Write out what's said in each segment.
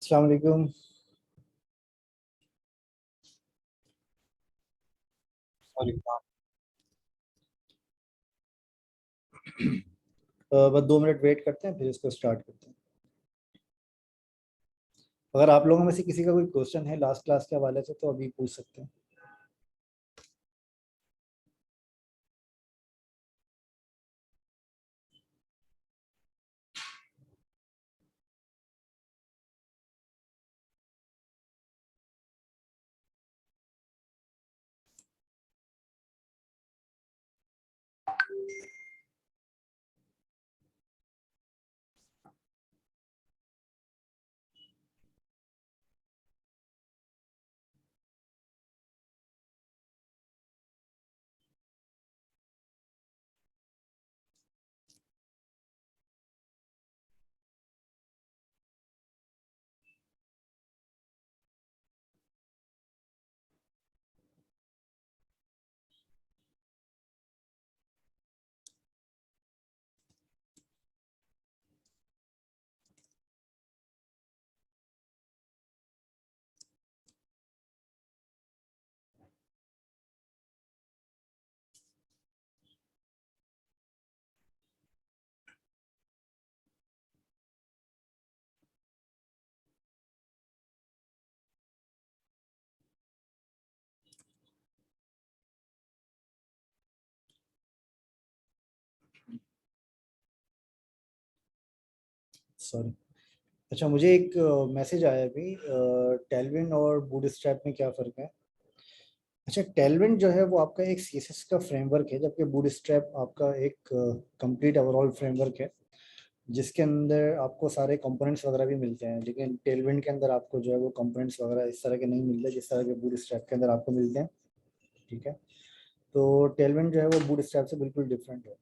अस्सलाम वालेकुम। बस 2 मिनट वेट करते हैं, फिर इसको स्टार्ट करते हैं। अगर आप लोगों में से किसी का कोई क्वेश्चन है लास्ट क्लास के हवाले से तो अभी पूछ सकते हैं। सॉरी। अच्छा, मुझे एक मैसेज आया अभी। टेलविन और बूटस्ट्रैप में क्या फ़र्क है? अच्छा, टेलविन जो है वो आपका एक सीएसएस का फ्रेमवर्क है, जबकि बूटस्ट्रैप आपका एक कंप्लीट ओवरऑल फ्रेमवर्क है, जिसके अंदर आपको सारे कंपोनेंट्स वगैरह भी मिलते हैं। लेकिन टेलविन के अंदर आपको जो है वो कंपोनेंट्स वगैरह इस तरह के नहीं मिलते जिस तरह के बूटस्ट्रैप के अंदर आपको मिलते हैं। ठीक है, तो टेलविन जो है वो बूटस्ट्रैप से बिल्कुल डिफरेंट है।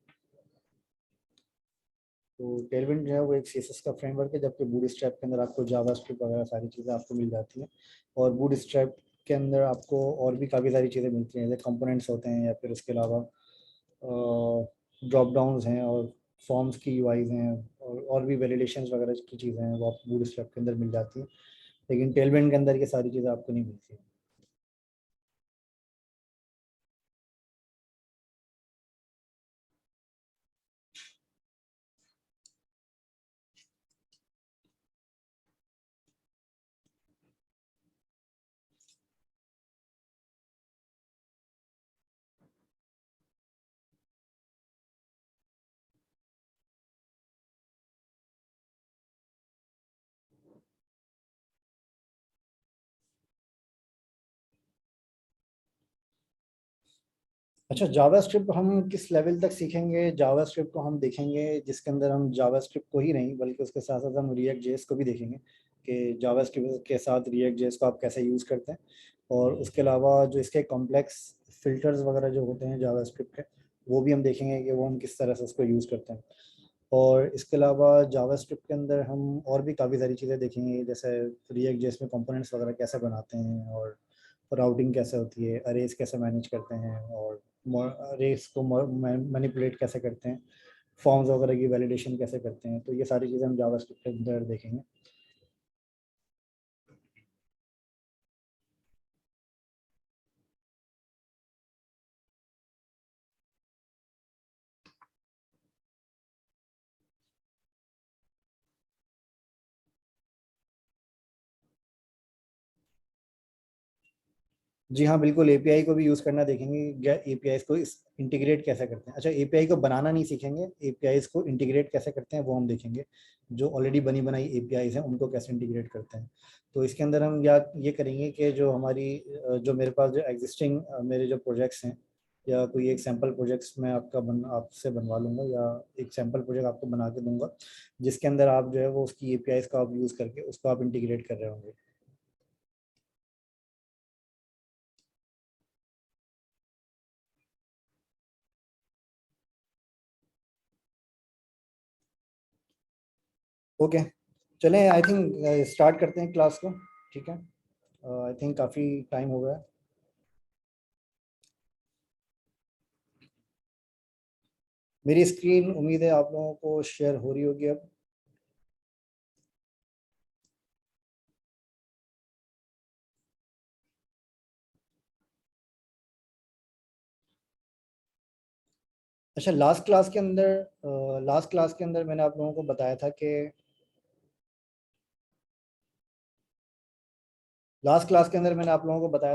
तो टेलविन जो है वो एक सीएसएस का फ्रेमवर्क है, जबकि बूटस्ट्रैप के अंदर आपको जावास्क्रिप्ट वगैरह सारी चीज़ें आपको मिल जाती हैं। और बूटस्ट्रैप के अंदर आपको और भी काफ़ी सारी चीज़ें मिलती हैं, जैसे कंपोनेंट्स होते हैं, या फिर उसके अलावा ड्रॉप डाउन्स हैं, और फॉर्म्स की यूआईज हैं, और भी वैलिडेशंस वगैरह की चीज़ें हैं, वो आपको बूटस्ट्रैप के अंदर मिल जाती हैं। लेकिन टेलविन के अंदर ये सारी चीज़ें आपको नहीं मिलती। अच्छा, जावास्क्रिप्ट हम किस लेवल तक सीखेंगे? जावास्क्रिप्ट को हम देखेंगे जिसके अंदर हम जावास्क्रिप्ट को ही नहीं, बल्कि उसके साथ साथ हम रिएक्ट जेएस को भी देखेंगे कि जावास्क्रिप्ट के साथ रिएक्ट जेएस को आप कैसे यूज़ करते हैं। और उसके अलावा जो इसके कॉम्प्लेक्स फिल्टर्स वगैरह जो होते हैं जावास्क्रिप्ट के, वो भी हम देखेंगे कि वो हम किस तरह से उसको यूज़ करते हैं। और इसके अलावा जावास्क्रिप्ट के अंदर हम और भी काफ़ी सारी चीज़ें देखेंगे, जैसे रिएक्ट जेएस में कंपोनेंट्स वगैरह कैसे बनाते हैं, और राउटिंग कैसे होती है, अरेज कैसे मैनेज करते हैं, और अरेज को मैनिपुलेट कैसे करते हैं, फॉर्म्स वगैरह की वैलिडेशन कैसे करते हैं। तो ये सारी चीज़ें हम जावास्क्रिप्ट के अंदर देखेंगे। जी हाँ, बिल्कुल, एपीआई को भी यूज़ करना देखेंगे। एपीआई को इंटीग्रेट कैसे करते हैं। अच्छा, एपीआई को बनाना नहीं सीखेंगे, एपीआई को इंटीग्रेट कैसे करते हैं वो हम देखेंगे। जो ऑलरेडी बनी बनाई एपीआई हैं उनको कैसे इंटीग्रेट करते हैं। तो इसके अंदर हम या ये करेंगे कि जो हमारी जो मेरे पास जो एग्जिस्टिंग मेरे जो प्रोजेक्ट्स हैं, या कोई एक सैम्पल प्रोजेक्ट्स मैं आपसे बनवा लूँगा, या एक सैम्पल प्रोजेक्ट आपको बना के दूंगा, जिसके अंदर आप जो है वो उसकी एपीआई का आप यूज़ करके उसको आप इंटीग्रेट कर रहे होंगे। ओके, चलें, आई थिंक स्टार्ट करते हैं क्लास को। ठीक है, आई थिंक काफ़ी टाइम हो गया है। मेरी स्क्रीन उम्मीद है आप लोगों को शेयर हो रही होगी अब। अच्छा, लास्ट क्लास के अंदर मैंने आप लोगों को बताया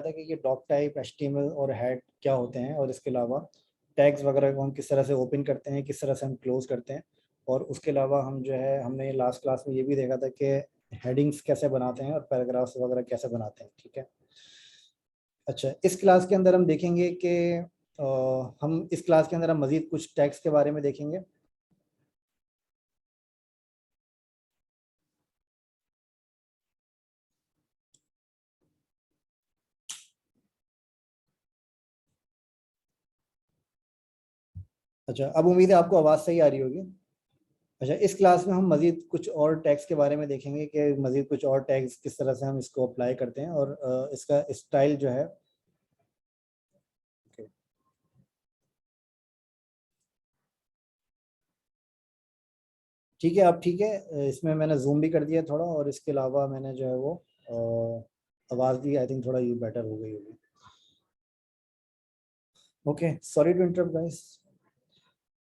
था कि ये डॉक टाइप, एचटीएमएल और हेड क्या होते हैं, और इसके अलावा टैग्स वगैरह को हम किस तरह से ओपन करते हैं, किस तरह से हम क्लोज करते हैं। और उसके अलावा हम जो है हमने लास्ट क्लास में ये भी देखा था कि हेडिंग्स कैसे बनाते हैं और पैराग्राफ्स वगैरह कैसे बनाते हैं, ठीक है। अच्छा, इस क्लास के अंदर हम देखेंगे कि हम इस क्लास के अंदर हम मजीद कुछ टैग्स के बारे में देखेंगे। अच्छा, अब उम्मीद है आपको आवाज़ सही आ रही होगी। अच्छा, इस क्लास में हम मजीद कुछ और टैग्स के बारे में देखेंगे कि मजीद कुछ और टैग्स किस तरह से हम इसको अप्लाई करते हैं, और इसका स्टाइल जो है। ठीक है, अब ठीक है। इसमें मैंने जूम भी कर दिया थोड़ा, और इसके अलावा मैंने जो है वो आवाज़ भी आई थिंक थोड़ा ये बेटर हो गई होगी। Okay, sorry to interrupt guys.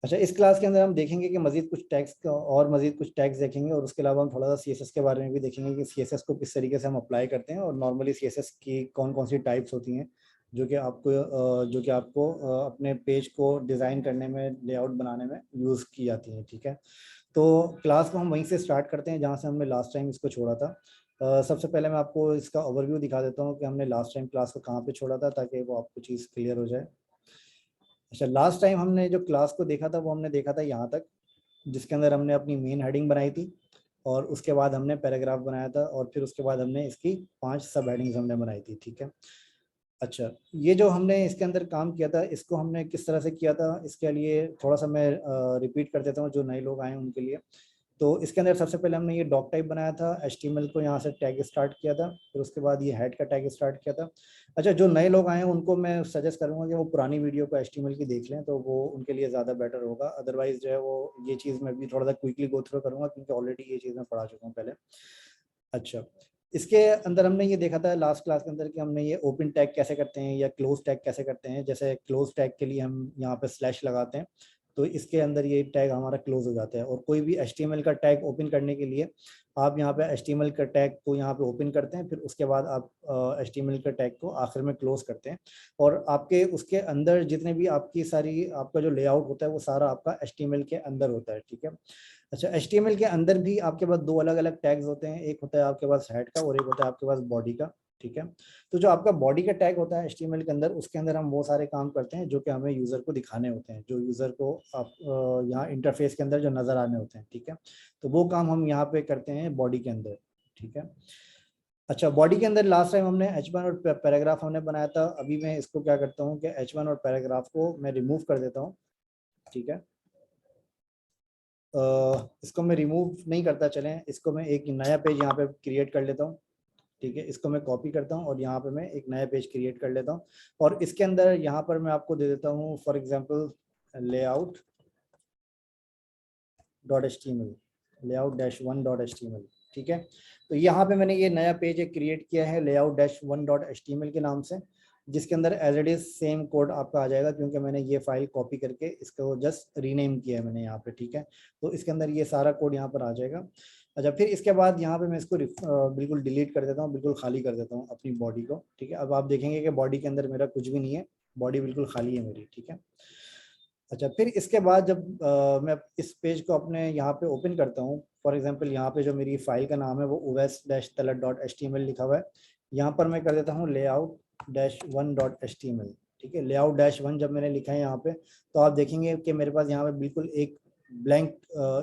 अच्छा, इस क्लास के अंदर हम देखेंगे कि मजीद कुछ टैग्स देखेंगे, और उसके अलावा हम थोड़ा सा सीएसएस के बारे में भी देखेंगे कि सीएसएस को किस तरीके से हम अप्लाई करते हैं, और नॉर्मली सीएसएस की कौन कौन सी टाइप्स होती हैं जो कि आपको अपने पेज को डिज़ाइन करने में, लेआउट बनाने में यूज़ की जाती हैं, ठीक है। तो क्लास को हम वहीं से स्टार्ट करते हैं जहाँ से हमने लास्ट टाइम इसको छोड़ा था। सबसे पहले मैं आपको इसका ओवरव्यू दिखा देता हूँ कि हमने लास्ट टाइम क्लास को कहाँ पे छोड़ा था, ताकि वो आपको चीज़ क्लियर हो जाए। अच्छा, लास्ट टाइम हमने जो क्लास को देखा था वो हमने देखा था यहाँ तक, जिसके अंदर हमने अपनी मेन हेडिंग बनाई थी, और उसके बाद हमने पैराग्राफ बनाया था, और फिर उसके बाद हमने इसकी 5 सब हेडिंग्स हमने बनाई थी, ठीक है। अच्छा, ये जो हमने इसके अंदर काम किया था, इसको हमने किस तरह से किया था, इसके लिए थोड़ा सा मैं रिपीट कर देता हूँ जो नए लोग आए हैं उनके लिए। तो इसके अंदर सबसे पहले हमने ये डॉक टाइप बनाया था, एचटीएमएल को यहाँ से टैग स्टार्ट किया था, फिर उसके बाद ये हेड का टैग स्टार्ट किया था। अच्छा, जो नए लोग आए हैं उनको मैं सजेस्ट करूँगा कि वो पुरानी वीडियो को एचटीएमएल की देख लें, तो वो उनके लिए ज़्यादा बेटर होगा। अदरवाइज जो है वो ये चीज़ मैं भी थोड़ा सा क्विकली गो थ्रू करूँगा, क्योंकि ऑलरेडी ये चीज़ मैं पढ़ा चुका हूँ पहले। अच्छा, इसके अंदर हमने ये देखा था लास्ट क्लास के अंदर कि हमने ये ओपन टैग कैसे करते हैं या क्लोज टैग कैसे करते हैं। जैसे क्लोज टैग के लिए हम यहाँ पे स्लैश लगाते हैं, तो इसके अंदर ये टैग हमारा क्लोज हो जाता है। और कोई भी एचटीएमएल का टैग ओपन करने के लिए आप यहाँ पे एचटीएमएल का टैग को यहाँ पे ओपन करते हैं, फिर उसके बाद आप एचटीएमएल का टैग को आखिर में क्लोज करते हैं, और आपके उसके अंदर जितने भी आपका जो लेआउट होता है वो सारा आपका एचटीएमएल के अंदर होता है, ठीक है। अच्छा, HTML के अंदर भी आपके पास दो अलग अलग टैग्स होते हैं, एक होता है आपके पास हेड का और एक होता है आपके पास बॉडी का, ठीक है। तो जो आपका बॉडी का टैग होता है HTML के अंदर, उसके अंदर हम वो सारे काम करते हैं जो कि हमें यूज़र को दिखाने होते हैं, जो यूज़र को आप यहाँ इंटरफेस के अंदर जो नज़र आने होते हैं, ठीक है। तो वो काम हम यहाँ पे करते हैं बॉडी के अंदर, ठीक है। अच्छा, बॉडी के अंदर लास्ट टाइम हमने H1 और पैराग्राफ हमने बनाया था। अभी मैं इसको क्या करता हूँ कि H1 और पैराग्राफ को मैं रिमूव कर देता हूँ, ठीक है। इसको मैं रिमूव नहीं करता, चलें इसको मैं एक नया पेज यहाँ पे क्रिएट कर लेता हूँ, ठीक है। इसको मैं कॉपी करता हूँ और यहाँ पे मैं एक नया पेज क्रिएट कर लेता हूँ, और इसके अंदर यहाँ पर मैं आपको दे देता हूँ for example layout dot H T M L, layout-1.html, ठीक है। तो यहाँ पे मैंने ये नया पेज एक क्रिएट किया है layout-1.html के नाम से, जिसके अंदर as it is same code आपका आ जाएगा, क्योंकि मैंने ये फाइल कॉपी करके इसको जस्ट रीनेम किया है मैंने यहाँ पे, ठीक है। तो इसके अंदर ये सारा कोड यहाँ पर आ जाएगा। अच्छा, फिर इसके बाद यहाँ पे मैं इसको बिल्कुल डिलीट कर देता हूँ, बिल्कुल खाली कर देता हूँ अपनी बॉडी को, ठीक है। अब आप देखेंगे कि बॉडी के अंदर मेरा कुछ भी नहीं है, बॉडी बिल्कुल खाली है मेरी, ठीक है। अच्छा, फिर इसके बाद जब मैं इस पेज को अपने यहाँ पे ओपन करता हूँ, फॉर एग्जांपल यहाँ पे जो मेरी फाइल का नाम है वो uves-talat.html लिखा हुआ है, यहाँ पर मैं कर देता हूँ layout-1.html, ठीक है। layout-1 जब मैंने लिखा है यहाँ पे, तो आप देखेंगे कि मेरे पास यहाँ पे बिल्कुल एक ब्लैंक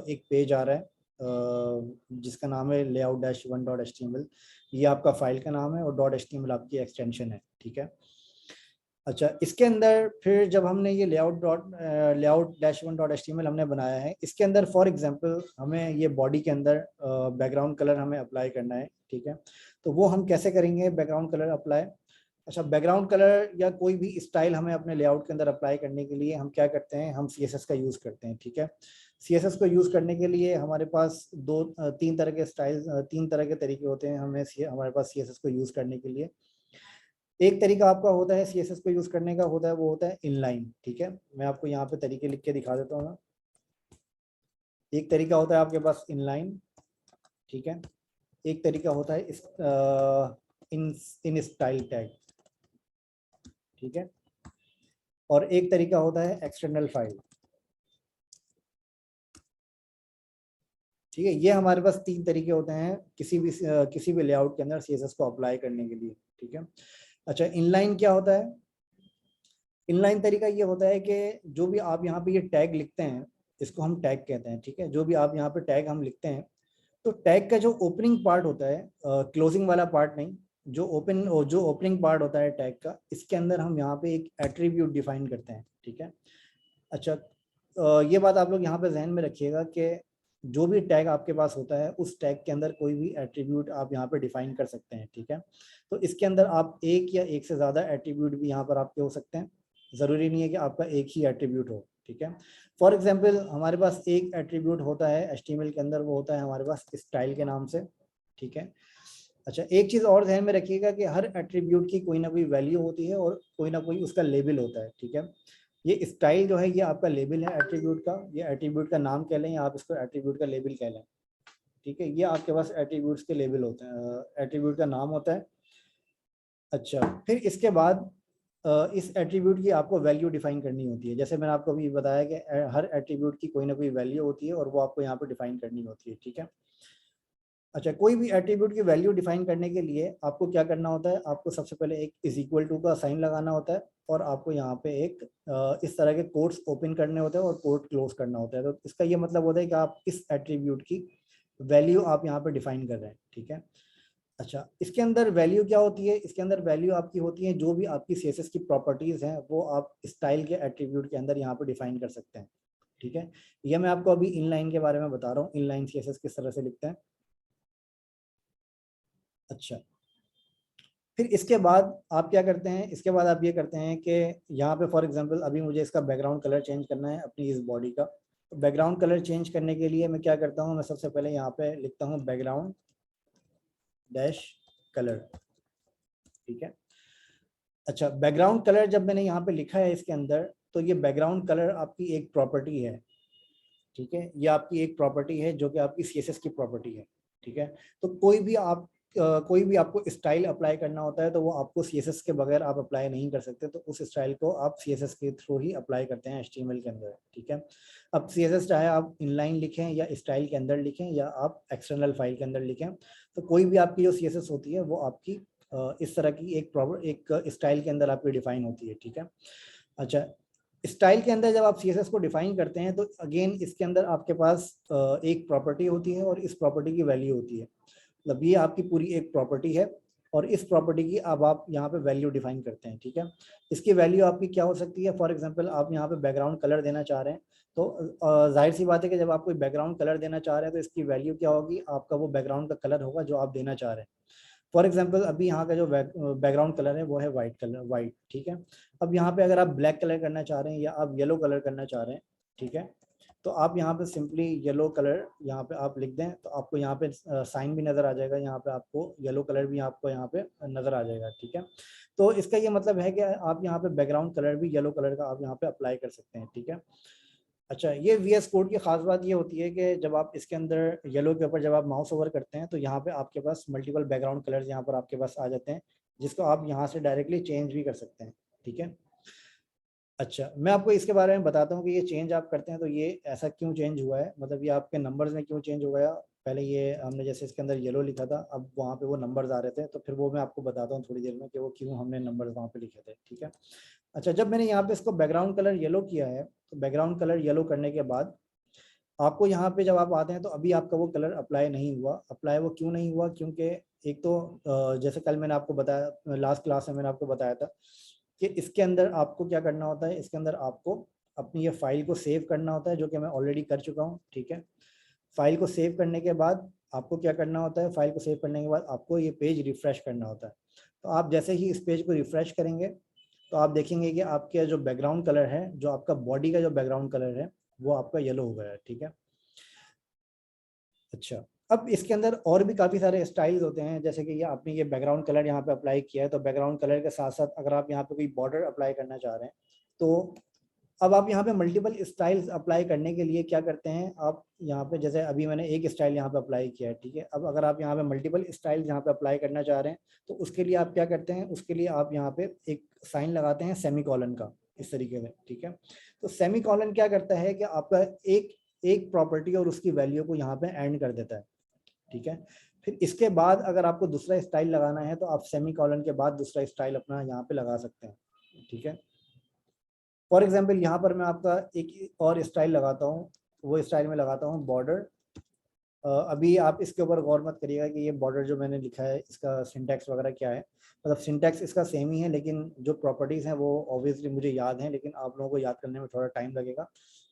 एक पेज आ रहा है जिसका नाम है layout-1.html। ये आपका फाइल का नाम है और .html आपकी एक्सटेंशन है, ठीक है। अच्छा, इसके अंदर फिर जब हमने ये layout-1.html हमने बनाया है, इसके अंदर फॉर एग्जांपल हमें ये बॉडी के अंदर बैकग्राउंड कलर हमें अप्लाई करना है, ठीक है। तो वो हम कैसे करेंगे बैकग्राउंड कलर अप्लाई। अच्छा, बैकग्राउंड कलर या कोई भी स्टाइल हमें अपने लेआउट के अंदर अप्लाई करने के लिए हम क्या करते हैं, हम CSS का यूज़ करते हैं, ठीक है। CSS को यूज़ करने के लिए हमारे पास तीन तरह के स्टाइल, तीन तरह के तरीके होते हैं हमारे पास CSS को यूज़ करने के लिए। एक तरीका आपका होता है CSS को यूज करने का, होता है वो होता है इनलाइन। ठीक है, मैं आपको यहाँ पे तरीके लिख के दिखा देता हूँ ना। एक तरीका होता है आपके पास इनलाइन, ठीक है, एक तरीका होता है इस इन स्टाइल टैग, ठीक है, और एक तरीका होता है एक्सटर्नल फाइल। ठीक है, ये हमारे पास तीन तरीके होते हैं किसी भी लेआउट के अंदर CSS को अप्लाई करने के लिए। ठीक है, अच्छा इनलाइन क्या होता है? इनलाइन तरीका ये होता है कि जो भी आप यहाँ पे ये टैग लिखते हैं, इसको हम टैग कहते हैं। ठीक है, जो भी आप यहाँ पे टैग हम लिखते हैं, तो टैग का जो ओपनिंग पार्ट होता है, क्लोजिंग वाला पार्ट नहीं, जो ओपनिंग पार्ट होता है टैग का, इसके अंदर हम यहाँ पे एक एट्रीब्यूट डिफाइन करते हैं। ठीक है, अच्छा ये बात आप लोग यहाँ पे जहन में रखिएगा कि जो भी टैग आपके पास होता है, उस टैग के अंदर कोई भी एट्रीब्यूट आप यहाँ पे डिफाइन कर सकते हैं। ठीक है, तो इसके अंदर आप एक या एक से ज़्यादा एट्रीब्यूट भी यहाँ पर आपके हो सकते हैं, ज़रूरी नहीं है कि आपका एक ही एट्रीब्यूट हो। ठीक है, फॉर एग्जाम्पल हमारे पास एक एट्रीब्यूट होता है HTML के अंदर, वो होता है हमारे पास स्टाइल के नाम से। ठीक है, अच्छा एक चीज़ और ध्यान में रखिएगा कि हर एट्रीब्यूट की कोई ना कोई वैल्यू होती है और कोई ना कोई उसका लेबल होता है। ठीक है, ये स्टाइल जो है ये आपका लेबल है एट्रीब्यूट का, ये एट्रीब्यूट का नाम कह लें या आप इसको एट्रीब्यूट का लेबल कह लें। ठीक है, ये आपके पास एट्रीब्यूट्स के लेबल होते हैं, एट्रीब्यूट का नाम होता है। अच्छा फिर इसके बाद इस एट्रीब्यूट की आपको वैल्यू डिफाइन करनी होती है। जैसे मैंने आपको अभी बताया कि हर एट्रीब्यूट की कोई ना कोई वैल्यू होती है और वो आपको यहाँ पर डिफाइन करनी होती है। ठीक है, अच्छा कोई भी एट्रीब्यूट की वैल्यू डिफाइन करने के लिए आपको क्या करना होता है, आपको सबसे पहले एक इज इक्वल टू का साइन लगाना होता है और आपको यहाँ पे एक इस तरह के कोट्स ओपन करने होते हैं और कोट क्लोज करना होता है। तो इसका ये मतलब होता है कि आप इस एट्रीब्यूट की वैल्यू आप यहाँ पे डिफाइन कर रहे हैं। ठीक है, अच्छा इसके अंदर वैल्यू क्या होती है? इसके अंदर वैल्यू आपकी होती है जो भी आपकी CSS की प्रॉपर्टीज हैं, वो आप स्टाइल के एट्रीब्यूट के अंदर यहाँ पे डिफाइन कर सकते हैं। ठीक है, यह मैं आपको अभी इनलाइन के बारे में बता रहा हूँ, इनलाइन CSS किस तरह से लिखते हैं। अच्छा फिर इसके बाद आप क्या करते हैं, इसके बाद आप ये करते हैं कि यहाँ पे फॉर एग्जांपल अभी मुझे इसका बैकग्राउंड कलर चेंज करना है अपनी इस बॉडी का। तो बैकग्राउंड कलर चेंज करने के लिए मैं क्या करता हूँ, मैं सबसे पहले यहाँ पे लिखता हूँ बैकग्राउंड डैश कलर। ठीक है, अच्छा बैकग्राउंड कलर जब मैंने यहाँ पे लिखा है इसके अंदर, तो ये बैकग्राउंड कलर आपकी एक प्रॉपर्टी है। ठीक है, ये आपकी एक प्रॉपर्टी है जो कि आपकी CSS की प्रॉपर्टी है। ठीक है, तो कोई भी आपको स्टाइल अप्लाई करना होता है तो वो आपको CSS के बगैर आप अप्लाई नहीं कर सकते, तो उस स्टाइल को आप CSS के थ्रू ही अप्लाई करते हैं HTML के अंदर। ठीक है, अब CSS चाहे आप इनलाइन लिखें या स्टाइल के अंदर लिखें या आप एक्सटर्नल फाइल के अंदर लिखें, तो कोई भी आपकी जो CSS होती है वो आपकी इस तरह की एक स्टाइल के अंदर आपकी डिफाइन होती है। ठीक है, अच्छा स्टाइल के अंदर जब आप CSS को डिफाइन करते हैं तो अगेन इसके अंदर आपके पास एक प्रॉपर्टी होती है और इस प्रॉपर्टी की वैल्यू होती है। मतलब ये आपकी पूरी एक प्रॉपर्टी है और इस प्रॉपर्टी की अब आप यहाँ पे वैल्यू डिफाइन करते हैं। ठीक है, इसकी वैल्यू आपकी क्या हो सकती है? फॉर एग्जांपल आप यहाँ पे बैकग्राउंड कलर देना चाह रहे हैं, तो जाहिर सी बात है कि जब आप कोई बैकग्राउंड कलर देना चाह रहे हैं तो इसकी वैल्यू क्या होगी, आपका वो बैकग्राउंड का कलर होगा जो आप देना चाह रहे हैं। फॉर एग्जाम्पल अभी यहाँ का जो बैकग्राउंड कलर है वो है वाइट कलर, वाइट। ठीक है, अब यहाँ पे अगर आप ब्लैक कलर करना चाह रहे हैं या आप येलो कलर करना चाह रहे हैं, ठीक है, तो आप यहाँ पे सिंपली येलो कलर यहाँ पे आप लिख दें तो आपको यहाँ पे साइन भी नज़र आ जाएगा, यहाँ पे आपको येलो कलर भी आपको यहाँ पे नज़र आ जाएगा। ठीक है, तो इसका ये मतलब है कि आप यहाँ पे बैकग्राउंड कलर भी येलो कलर का आप यहाँ पे अप्लाई कर सकते हैं। ठीक है, अच्छा ये VS कोड की खास बात ये होती है कि जब आप इसके अंदर येलो के ऊपर जब आप माउस ओवर करते हैं तो यहाँ पे आपके पास मल्टीपल बैकग्राउंड कलर्स यहाँ पर आपके पास आ जाते हैं, जिसको आप यहाँ से डायरेक्टली चेंज भी कर सकते हैं। ठीक है, अच्छा मैं आपको इसके बारे में बताता हूँ कि ये चेंज आप करते हैं तो ये ऐसा क्यों चेंज हुआ है, मतलब ये आपके नंबर्स में क्यों चेंज हो गया। पहले ये हमने जैसे इसके अंदर येलो लिखा था, अब वहाँ पे वो नंबर्स आ रहे थे, तो फिर वो मैं आपको बताता हूँ थोड़ी देर में कि वो क्यों हमने नंबर्स वहाँ पे लिखे थे। ठीक है, अच्छा जब मैंने यहाँ पे इसको बैकग्राउंड कलर येलो किया है, तो बैकग्राउंड कलर येलो करने के बाद आपको यहाँ पे जब आप आते हैं तो अभी आपका वो कलर अप्लाई नहीं हुआ। अप्लाई वो क्यों नहीं हुआ? क्योंकि एक तो जैसे कल मैंने आपको बताया, लास्ट क्लास में मैंने आपको बताया था कि इसके अंदर आपको क्या करना होता है, इसके अंदर आपको अपनी ये फाइल को सेव करना होता है, जो कि मैं ऑलरेडी कर चुका हूँ। ठीक है, फाइल को सेव करने के बाद आपको क्या करना होता है, फाइल को सेव करने के बाद आपको ये पेज रिफ्रेश करना होता है। तो आप जैसे ही इस पेज को रिफ्रेश करेंगे तो आप देखेंगे कि आपके जो बैकग्राउंड कलर है, जो आपका बॉडी का जो बैकग्राउंड कलर है, वो आपका येलो हो गया है। ठीक है, अच्छा अब इसके अंदर और भी काफ़ी सारे स्टाइल्स होते हैं, जैसे कि ये आपने ये बैकग्राउंड कलर यहाँ पे अप्लाई किया है, तो बैकग्राउंड कलर के साथ साथ अगर आप यहाँ पे कोई बॉर्डर अप्लाई करना चाह रहे हैं, तो अब आप यहाँ पे मल्टीपल स्टाइल्स अप्लाई करने के लिए क्या करते हैं, आप यहाँ पे जैसे अभी मैंने एक स्टाइल यहाँ पे अप्लाई किया है, ठीक है। अब अगर आप यहाँ पे मल्टीपल स्टाइल यहाँ पे अप्लाई करना चाह रहे हैं, तो उसके लिए आप क्या करते हैं, उसके लिए आप यहाँ पे एक साइन लगाते हैं सेमीकोलन का, इस तरीके से, ठीक है। तो सेमीकोलन क्या करता है कि आपका एक एक प्रॉपर्टी और उसकी वैल्यू को यहाँ पे एंड कर देता है, ठीक है। फिर इसके बाद अगर आपको दूसरा स्टाइल लगाना है, तो आप सेमीकोलन के बाद दूसरा स्टाइल अपना यहाँ पे लगा सकते हैं, ठीक है। फॉर एग्जाम्पल यहाँ पर मैं आपका एक और स्टाइल लगाता हूँ, वो स्टाइल में लगाता हूँ बॉर्डर। अभी आप इसके ऊपर गौर मत करिएगा कि ये बॉर्डर जो मैंने लिखा है इसका सिंटैक्स वगैरह क्या है, मतलब सिंटैक्स इसका सेम ही है, लेकिन जो प्रॉपर्टीज़ हैं वो ऑब्वियसली मुझे याद हैं, लेकिन आप लोगों को याद करने में थोड़ा टाइम लगेगा।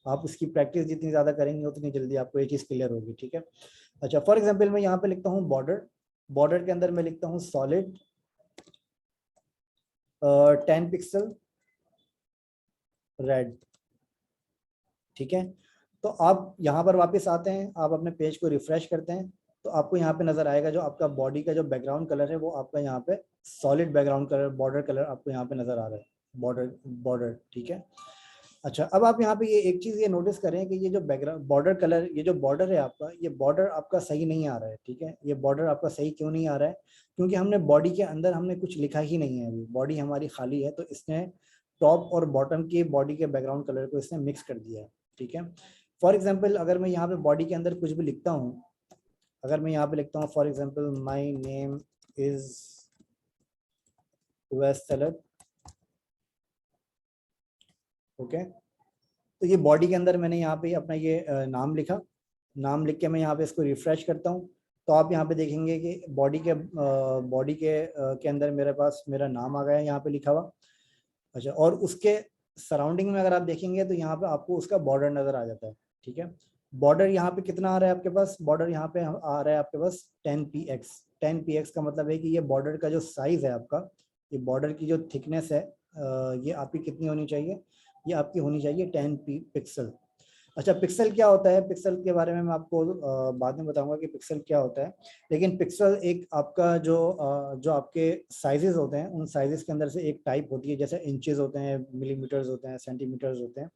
आप उसकी प्रैक्टिस जितनी ज़्यादा करेंगे उतनी जल्दी आपको ये चीज़ क्लियर होगी, ठीक है। अच्छा, फॉर एग्जाम्पल मैं यहाँ पे लिखता हूँ बॉर्डर, बॉर्डर के अंदर मैं लिखता हूँ सॉलिड 10 पिक्सल रेड, ठीक है। तो आप यहाँ पर वापस आते हैं, आप अपने पेज को रिफ्रेश करते हैं, तो आपको यहाँ पे नजर आएगा जो आपका बॉडी का जो बैकग्राउंड कलर है वो आपका यहाँ पे solid background colour, border colour आपको यहाँ पे नजर आ रहा है, बॉर्डर बॉर्डर, ठीक है। अच्छा, अब आप यहाँ पे ये एक चीज़ ये नोटिस करें कि ये जो बैकग्राउंड बॉर्डर कलर, ये जो बॉर्डर है आपका, ये बॉर्डर आपका सही नहीं आ रहा है, ठीक है। ये बॉर्डर आपका सही क्यों नहीं आ रहा है, क्योंकि हमने बॉडी के अंदर हमने कुछ लिखा ही नहीं है, अभी बॉडी हमारी खाली है, तो इसने टॉप और बॉटम के बॉडी के बैकग्राउंड कलर को इसने मिक्स कर दिया है, ठीक है। फॉर एग्जाम्पल अगर मैं यहाँ पे बॉडी के अंदर कुछ भी लिखता हूँ, अगर मैं यहाँ पे लिखता हूँ for example my name is Uwais Talat, okay, तो ये बॉडी के अंदर मैंने यहाँ पे अपना ये नाम लिखा, नाम लिख के मैं यहाँ पे इसको रिफ्रेश करता हूँ, तो आप यहाँ पे देखेंगे कि बॉडी के अंदर मेरे पास मेरा नाम आ गया है यहाँ पे लिखा हुआ। अच्छा, और उसके सराउंडिंग में अगर आप देखेंगे तो यहाँ पे आपको उसका बॉर्डर नजर आ जाता है, ठीक है। बॉर्डर यहाँ पे कितना आ रहा है आपके पास, बॉर्डर यहाँ पे आ रहा है आपके पास 10px। 10px का मतलब है कि ये बॉर्डर का जो साइज है आपका, ये बॉर्डर की जो थिकनेस है, ये आपकी कितनी होनी चाहिए, ये आपकी होनी चाहिए 10 पिक्सल। अच्छा, पिक्सल क्या होता है, पिक्सल के बारे में मैं आपको बाद में बताऊंगा कि पिक्सल क्या होता है, लेकिन पिक्सल एक आपका जो आपके साइजेस होते हैं, उन साइजेस के अंदर से एक टाइप होती है, जैसे इंचेस होते हैं, मिलीमीटर्स होते हैं, सेंटीमीटर्स होते हैं,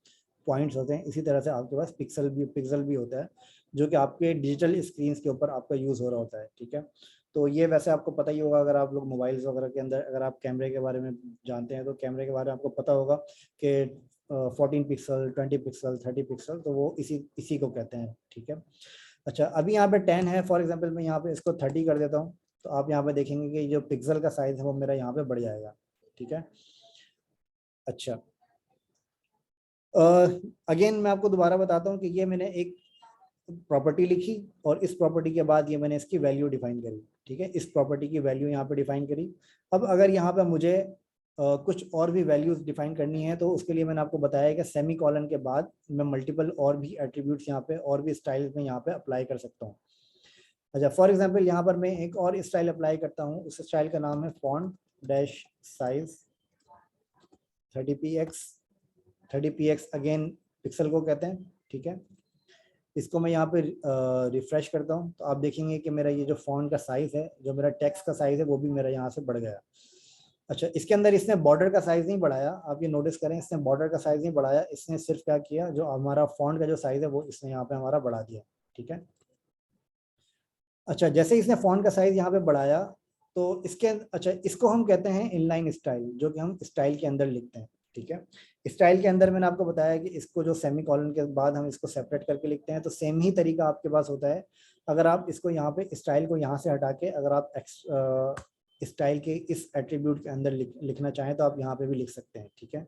पॉइंट्स होते हैं, इसी तरह से आपके पास पिक्सल भी होता है, जो कि आपके डिजिटल स्क्रीन के ऊपर आपका यूज़ हो रहा होता है, ठीक है। तो ये वैसे आपको पता ही होगा, अगर आप लोग मोबाइल्स वगैरह के अंदर अगर आप कैमरे के बारे में जानते हैं, तो कैमरे के बारे में आपको पता होगा कि 14 पिक्सल, 20 पिक्सल, 30 पिक्सल, तो वो इसी को कहते हैं, ठीक है। अच्छा, अभी यहाँ पे 10 है, फॉर एग्जांपल मैं यहाँ पे इसको 30 कर देता हूँ, तो आप यहाँ पे देखेंगे कि जो पिक्सल का साइज है वो मेरा यहाँ पे बढ़ जाएगा, ठीक है। अच्छा, अगेन मैं आपको दोबारा बताता हूँ कि ये मैंने एक प्रॉपर्टी लिखी, और इस प्रॉपर्टी के बाद ये मैंने इसकी वैल्यू डिफाइन करी, ठीक है। इस प्रॉपर्टी की वैल्यू यहाँ पे डिफाइन करी। अब अगर यहाँ पे मुझे कुछ और भी वैल्यूज डिफाइन करनी है, तो उसके लिए मैंने आपको बताया कि सेमी कॉलन के बाद मैं मल्टीपल और भी एट्रीब्यूट्स यहाँ पे और भी स्टाइल्स में यहाँ पे अप्लाई कर सकता हूँ। अच्छा, फॉर एग्जाम्पल यहाँ पर मैं एक और स्टाइल अप्लाई करता हूँ, उस स्टाइल का नाम है font dash size 30px। 30px again pixel को कहते हैं, ठीक है। इसको मैं यहाँ पे रिफ्रेश करता हूँ, तो आप देखेंगे कि मेरा ये जो फॉन्ट का साइज़ है, जो मेरा टेक्स्ट का साइज़ है, वो भी मेरा यहाँ से बढ़ गया। अच्छा, इसके अंदर इसने बॉर्डर का साइज़ नहीं बढ़ाया, आप ये नोटिस करें, इसने बॉर्डर का साइज़ नहीं बढ़ाया, इसने सिर्फ क्या किया, जो हमारा फॉन्ट का जो साइज़ है वो इसने यहाँ पे हमारा बढ़ा दिया, ठीक है। अच्छा, जैसे इसने फॉन्ट का साइज़ यहाँ पे बढ़ाया, तो इसके अच्छा, इसको हम कहते हैं इनलाइन स्टाइल, जो कि हम स्टाइल के अंदर लिखते हैं, ठीक है। स्टाइल के अंदर मैंने आपको बताया कि इसको जो सेमी कॉलन के बाद हम इसको सेपरेट करके लिखते हैं, तो सेम ही तरीका आपके पास होता है। अगर आप इसको यहाँ पे स्टाइल को यहाँ से हटा के अगर आप स्टाइल के इस एट्रीब्यूट के अंदर लिखना चाहें, तो आप यहाँ पे भी लिख सकते हैं, ठीक है।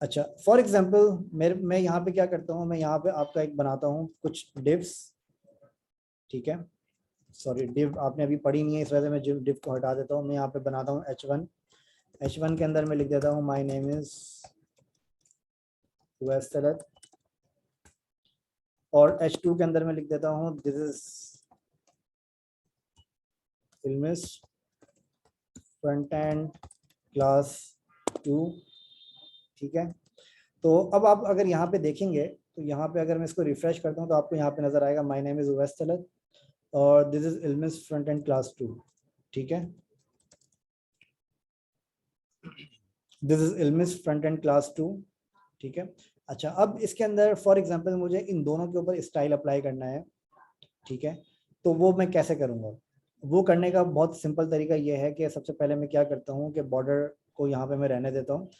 अच्छा, फॉर एग्जाम्पल मैं यहाँ पे क्या करता हूँ, मैं यहाँ पे आपका एक बनाता हूँ कुछ डिव्स, ठीक है। सॉरी, डिव आपने अभी पढ़ी नहीं है, इस वजह से मैं डिव को हटा देता हूँ। मैं यहाँ पे बनाता हूँ h1। h1 के अंदर मैं लिख देता हूँ my name is Uwais Talat, और h2 के अंदर मैं लिख देता हूँ this is Ilmis front end class 2, ठीक है। तो अब आप अगर यहाँ पे देखेंगे, तो यहाँ पे अगर मैं इसको रिफ्रेश करता हूँ, तो आपको यहाँ पे नजर आएगा my name is Uwais Talat, और this is Ilmis front end class 2, ठीक है। This is Ilmis front end class 2, ठीक है। अच्छा, अब इसके अंदर फॉर एग्जांपल मुझे इन दोनों के ऊपर स्टाइल अप्लाई करना है, ठीक है। तो वो मैं कैसे करूँगा? वो करने का बहुत सिंपल तरीका ये है कि सबसे पहले मैं क्या करता हूँ कि बॉर्डर को यहाँ पे मैं रहने देता हूँ।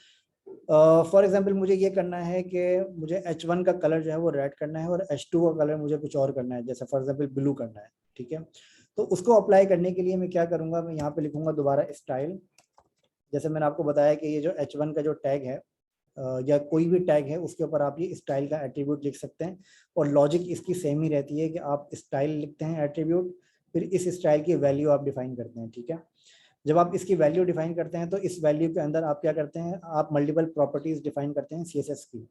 फॉर एग्जांपल मुझे ये करना है कि मुझे H1 का कलर जो है वो रेड करना है और H2 का कलर मुझे कुछ और करना है, जैसे फॉर एग्जांपल ब्लू करना है, ठीक है। तो उसको अप्लाई करने के लिए मैं क्या करूँगा, मैं यहाँ पे लिखूंगा दोबारा स्टाइल। जैसे मैंने आपको बताया कि ये जो H1 का जो टैग है या कोई भी टैग है उसके ऊपर आप ये स्टाइल का एट्रीब्यूट लिख सकते हैं, और लॉजिक इसकी सेम ही रहती है कि आप स्टाइल लिखते हैं एट्रीब्यूट, फिर इस स्टाइल की वैल्यू आप डिफाइन करते हैं, ठीक है। जब आप इसकी वैल्यू डिफाइन करते हैं तो इस वैल्यू के अंदर आप क्या करते हैं, आप मल्टीपल प्रॉपर्टीज डिफाइन करते हैं CSS की।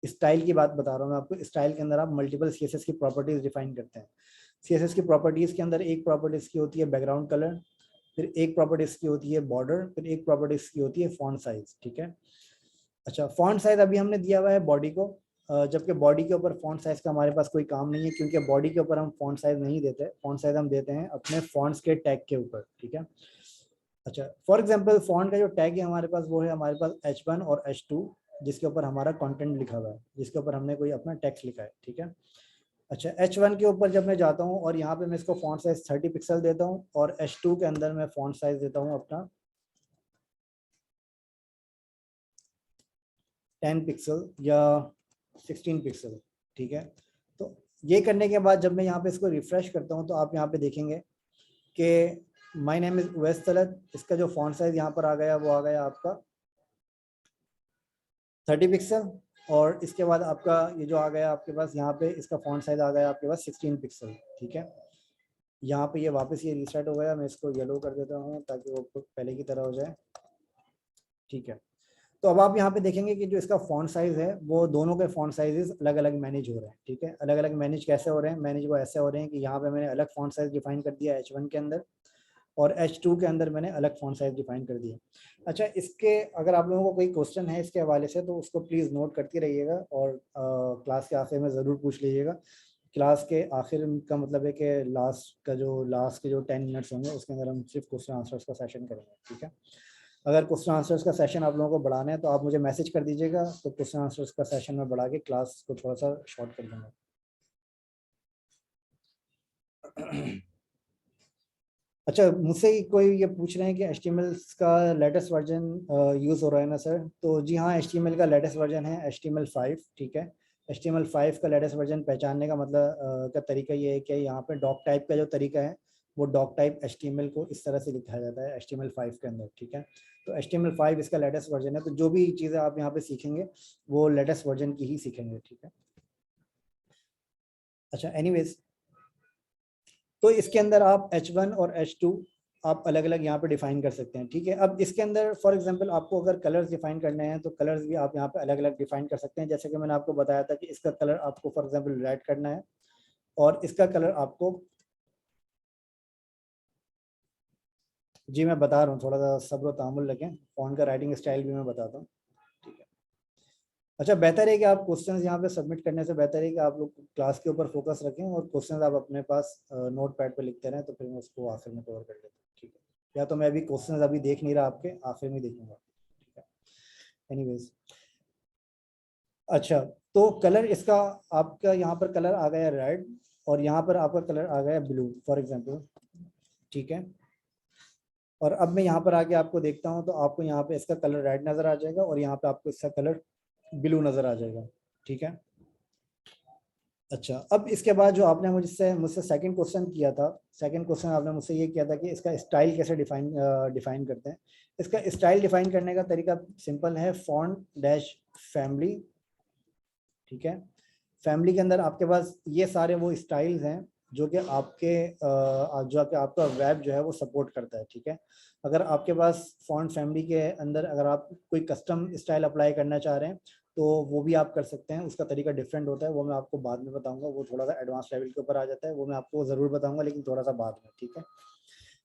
स्टाइल की बात बता रहा हूँ मैं आपको, स्टाइल के अंदर आप मल्टीपल CSS की प्रॉपर्टीज डिफाइन करते हैं। CSS की प्रॉपर्टीज के अंदर एक प्रॉपर्टीज की होती है बैकग्राउंड कलर, फिर एक प्रॉपर्टीज की होती है बॉर्डर, फिर एक प्रॉपर्टीज की होती है फॉन्ट साइज, ठीक है। अच्छा, फॉन्ट साइज अभी हमने दिया हुआ है बॉडी को, जबकि बॉडी के ऊपर फॉन्ट साइज का हमारे पास कोई काम नहीं है, क्योंकि बॉडी के ऊपर हम फॉन्ट साइज नहीं देते, फॉन्ट साइज हम देते हैं अपने फॉन्ट्स के टैग के ऊपर, ठीक है। अच्छा, फॉर एग्जांपल फॉन्ट का जो टैग है हमारे पास वो है हमारे पास H1 और H2, जिसके ऊपर हमारा कंटेंट लिखा हुआ है, जिसके ऊपर हमने कोई अपना टेक्स्ट लिखा है, ठीक है। अच्छा, H1 के ऊपर जब मैं जाता हूँ और यहाँ पे मैं इसको फॉन्ट साइज 30 पिक्सल देता हूँ, और H2 के अंदर मैं फॉन्ट साइज देता हूँ अपना 10 पिक्सल या 16 पिक्सल, ठीक है। तो ये करने के बाद जब मैं यहाँ पे इसको रिफ्रेश करता हूँ तो आप यहाँ पे देखेंगे कि my name is Uwais Talat, इसका जो फॉन्ट साइज यहाँ पर आ गया वो आ गया आपका 30 पिक्सल, और इसके बाद आपका ये जो आ गया आपके पास यहाँ पे इसका फॉन्ट साइज आ गया आपके पास 16 पिक्सल, ठीक है। यहाँ पे ये वापस ये रीसेट हो गया, मैं इसको येलो कर देता हूँ ताकि वो पहले की तरह हो जाए, ठीक है। तो अब आप यहाँ पे देखेंगे कि जो इसका फॉन्ट साइज है वो दोनों के फॉन्ट साइजेस अलग अलग मैनेज हो रहे हैं, ठीक है। अलग अलग मैनेज कैसे हो रहे हैं? मैनेज वो ऐसे हो रहे हैं कि यहाँ पे मैंने अलग फॉन्ट साइज डिफाइन कर दिया H1 के अंदर, और H2 के अंदर मैंने अलग फॉन्ट साइज डिफाइन कर दिया। अच्छा, इसके अगर आप लोगों को कोई क्वेश्चन है इसके हवाले से तो उसको प्लीज़ नोट करते रहिएगा, और क्लास के आखिर में ज़रूर पूछ लीजिएगा। क्लास के आखिर का मतलब है कि लास्ट के जो 10 मिनट्स होंगे उसके अंदर हम सिर्फ क्वेश्चन आंसर्स का सेशन करेंगे, ठीक है। अगर क्वेश्चन आंसर्स का सेशन आप लोगों को बढ़ाना है तो आप मुझे मैसेज कर दीजिएगा, तो क्वेश्चन आंसर्स का सेशन में बढ़ा के क्लास को थोड़ा सा शॉर्ट कर दूंगा। अच्छा, मुझसे कोई ये पूछ रहे हैं कि HTML का लेटेस्ट वर्जन यूज़ हो रहा है ना सर? तो जी हाँ, HTML का लेटेस्ट वर्जन है HTML5, ठीक है। HTML5 का लेटेस्ट वर्जन पहचानने का मतलब का तरीका ये है कि यहाँ पे डॉक टाइप का जो तरीका है वो डॉक टाइप HTML को इस तरह से लिखा जाता है HTML5 के अंदर, ठीक है। तो HTML5 इसका लेटेस्ट वर्जन है, तो जो भी चीज़ें आप यहाँ पे सीखेंगे वो लेटेस्ट वर्जन की ही सीखेंगे, ठीक है। अच्छा, एनीवेज, तो इसके अंदर आप H1 और H2 आप अलग अलग यहाँ पे डिफाइन कर सकते हैं, ठीक है। अब इसके अंदर फॉर एग्जांपल आपको अगर कलर्स डिफाइन करने हैं तो कलर्स भी आप यहाँ पे अलग अलग डिफाइन कर सकते हैं, जैसे कि मैंने आपको बताया था कि इसका कलर आपको फॉर एग्जांपल रेड करना है, और इसका कलर आपको, जी मैं बता रहा हूँ, थोड़ा सा सब्र तहम्मुल रखें, फ़ॉन्ट का राइटिंग स्टाइल भी मैं बताता हूँ, ठीक है। अच्छा, बेहतर है कि आप क्वेश्चंस यहाँ पे सबमिट करने से बेहतर है कि आप लोग क्लास के ऊपर फोकस रखें और क्वेश्चंस आप अपने पास नोट पैड पर लिखते रहें, तो फिर मैं उसको आखिर में कवर कर लेता हूँ, ठीक है। या तो मैं अभी क्वेश्चंस अभी देख नहीं रहा, आपके आखिर में देखूंगा, ठीक है। एनीवेज, अच्छा, तो कलर इसका आपका यहाँ पर कलर आ गया रेड, और यहाँ पर आपका कलर आ गया ब्लू फॉर एग्जांपल, ठीक है। और अब मैं यहाँ पर आके आपको देखता हूँ तो आपको यहाँ पे इसका कलर रेड नज़र आ जाएगा और यहाँ पे आपको इसका कलर ब्लू नज़र आ जाएगा, ठीक है। अच्छा, अब इसके बाद जो आपने मुझसे सेकंड क्वेश्चन किया था, सेकंड क्वेश्चन आपने मुझसे ये किया था कि इसका स्टाइल कैसे डिफाइन करते हैं। इसका स्टाइल डिफाइन करने का तरीका सिंपल है, फॉन्ट डैश फैमिली, ठीक है। फैमिली के अंदर आपके पास ये सारे वो स्टाइल्स हैं जो कि आपका वेब जो है वो सपोर्ट करता है, ठीक है। अगर आपके पास फॉन्ट फैमिली के अंदर अगर आप कोई कस्टम स्टाइल अप्लाई करना चाह रहे हैं तो वो भी आप कर सकते हैं, उसका तरीका डिफरेंट होता है, वो मैं आपको बाद में बताऊंगा, वो थोड़ा सा एडवांस लेवल के ऊपर आ जाता है, वो मैं आपको ज़रूर बताऊंगा लेकिन थोड़ा सा बाद में, ठीक है।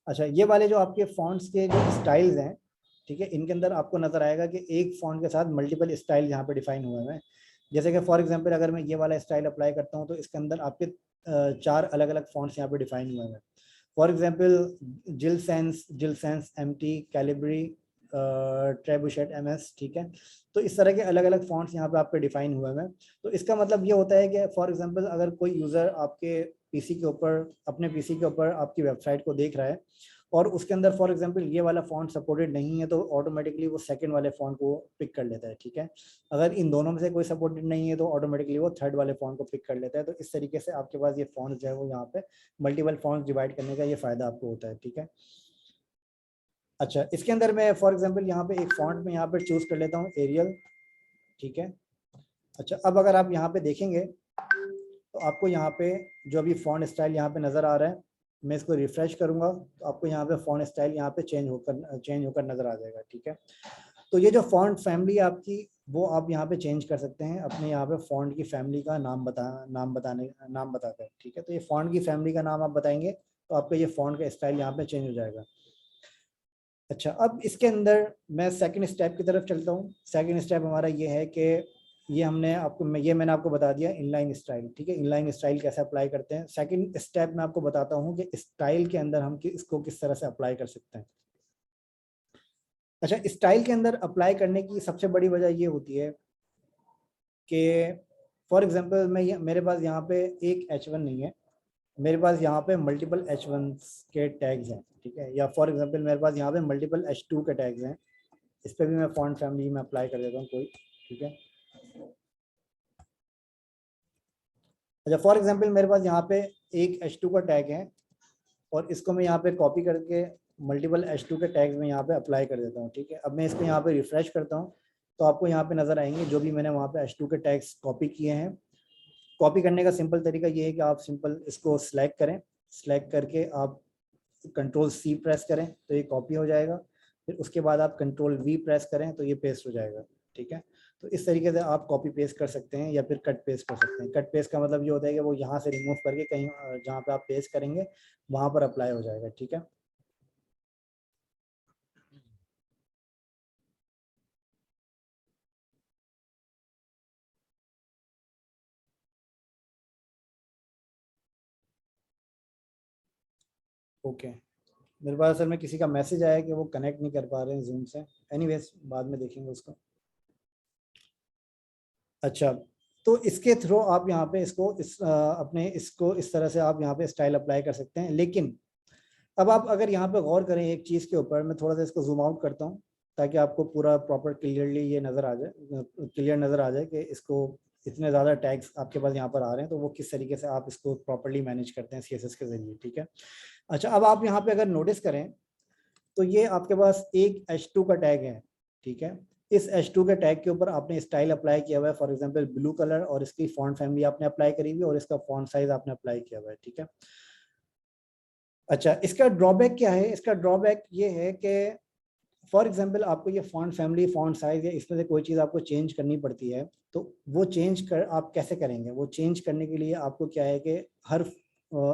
अच्छा, ये वाले जो आपके फॉन्ट्स के जो स्टाइल्स हैं, ठीक है, इनके अंदर आपको नजर आएगा कि एक फॉन्ट के साथ मल्टीपल स्टाइल यहाँ पे डिफाइन हुए हैं, जैसे कि फॉर एग्जांपल अगर मैं ये वाला स्टाइल अप्लाई करता हूँ तो इसके अंदर आपके 4 अलग अलग फॉन्ट्स यहाँ पे डिफाइन हुए हैं। फॉर एग्जांपल जिल सेंस एमटी कैलिब्री ट्रेबुशेट एमएस, ठीक है। तो इस तरह के अलग अलग फॉन्ट्स यहाँ पे आपके डिफाइन हुए हैं। तो इसका मतलब ये होता है कि फॉर एग्जांपल अगर कोई यूज़र आपके पीसी के ऊपर, अपने पीसी के ऊपर आपकी वेबसाइट को देख रहा है और उसके अंदर फॉर एग्जांपल ये वाला फॉन्ट सपोर्टेड नहीं है, तो ऑटोमेटिकली वो सेकंड वाले फॉन्ट को पिक कर लेता है, ठीक है। अगर इन दोनों में से कोई सपोर्टेड नहीं है तो ऑटोमेटिकली वो थर्ड वाले फॉन्ट को पिक कर लेता है। तो इस तरीके से आपके पास ये फॉन्ट जो है वो यहाँ पे मल्टीपल फॉन्ट डिवाइड करने का ये फायदा आपको होता है, ठीक है। अच्छा, इसके अंदर मैं फॉर एग्जांपल यहाँ पे एक फॉन्ट में यहाँ पे चूज कर लेता हूँ एरियल, ठीक है। अच्छा, अब अगर आप यहाँ पे देखेंगे तो आपको यहाँ पे जो अभी फॉन्ट स्टाइल यहाँ पे नज़र आ रहा है, मैं इसको रिफ्रेश करूँगा तो आपको यहाँ पे फॉन्ट स्टाइल यहाँ पे चेंज होकर नज़र आ जाएगा, ठीक है। तो ये जो फॉन्ट फैमिली आपकी, वो आप यहाँ पे चेंज कर सकते हैं अपने यहाँ पे फॉन्ट की फैमिली का नाम बताकर, ठीक है। तो ये फॉन्ट की फैमिली का नाम आप बताएंगे तो आपका ये फॉन्ट का स्टाइल यहाँ पे चेंज हो जाएगा। अच्छा, अब इसके अंदर मैं सेकंड स्टेप की तरफ चलता हूँ। सेकंड स्टेप हमारा ये है कि ये मैंने आपको बता दिया इनलाइन स्टाइल, ठीक है। इनलाइन स्टाइल कैसे अप्लाई करते हैं। सेकंड स्टेप मैं आपको बताता हूँ कि स्टाइल के अंदर हम इसको किस तरह से अप्लाई कर सकते हैं। अच्छा, स्टाइल के अंदर अप्लाई करने की सबसे बड़ी वजह ये होती है कि फॉर एग्जांपल मेरे पास यहाँ पे एक H1 नहीं है, मेरे पास यहाँ पे मल्टीपल H1 के टैग्स हैं, ठीक है। या फॉर एग्जांपल मेरे पास यहाँ पे मल्टीपल H2 के टैग्स हैं। इस पर भी मैं फॉन्ट फैमिली में अप्लाई कर देता हूँ कोई, ठीक है। अच्छा, फॉर एग्जांपल मेरे पास यहाँ पे एक H2 का टैग है और इसको मैं यहाँ पे कॉपी करके मल्टीपल H2 के टैग्स में यहाँ पे अप्लाई कर देता हूँ, ठीक है। अब मैं इसको यहाँ पे रिफ्रेश करता हूँ तो आपको यहाँ पे नज़र आएंगे जो भी मैंने वहाँ पे H2 के टैग्स कॉपी किए हैं। कॉपी करने का सिंपल तरीका ये है कि आप सिंपल इसको सिलेक्ट करें, सिलेक्ट करके आप Ctrl+C प्रेस करें तो ये कॉपी हो जाएगा। फिर उसके बाद आप Ctrl+V प्रेस करें तो ये पेस्ट हो जाएगा, ठीक है। तो इस तरीके से आप कॉपी पेस्ट कर सकते हैं या फिर कट पेस्ट कर सकते हैं। कट पेस्ट का मतलब ये होता है कि वो यहाँ से रिमूव करके कहीं जहाँ पे आप पेस्ट करेंगे वहाँ पर अप्लाई हो जाएगा, ठीक है। ओके, मेरे पास असल में किसी का मैसेज आया कि वो कनेक्ट नहीं कर पा रहे हैं जूम से। एनीवेज बाद में देखेंगे उसको। अच्छा, तो इसके थ्रू आप यहाँ पे इसको इस तरह से आप यहाँ पे स्टाइल अप्लाई कर सकते हैं। लेकिन अब आप अगर यहाँ पे गौर करें एक चीज़ के ऊपर, मैं थोड़ा सा इसको जूम आउट करता हूँ ताकि आपको पूरा प्रॉपर क्लियरली ये नज़र आ जाए, क्लियर नज़र आ जाए कि इसको इतने ज़्यादा टैग्स आपके पास यहाँ पर आ रहे हैं तो वो किस तरीके से आप इसको प्रॉपरली मैनेज करते हैं CSS के ज़रिए, ठीक है। अच्छा, अब आप यहाँ पे अगर नोटिस करें तो ये आपके पास एक H2 का टैग है, ठीक है। इस H2 के टैग के ऊपर आपने स्टाइल अप्लाई किया हुआ है, फॉर एग्जांपल ब्लू कलर, और इसकी फॉन्ट फैमिली आपने अप्लाई करी हुई है और इसका फॉन्ट साइज आपने अप्लाई किया हुआ है, ठीक है। अच्छा, इसका ड्रॉबैक क्या है। इसका ड्रॉबैक ये है कि फॉर एग्जांपल आपको ये फॉन्ट फैमिली, फॉन्ट साइज या इसमें से कोई चीज़ आपको चेंज करनी पड़ती है तो वो चेंज कर आप कैसे करेंगे। वो चेंज करने के लिए आपको क्या है कि हर